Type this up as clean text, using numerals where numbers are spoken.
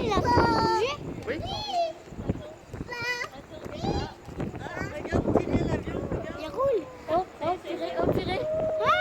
il a bougé. Oui. Regarde, tirer l'avion, regarde. Il roule. Oh, purée, oh, purée. Ah,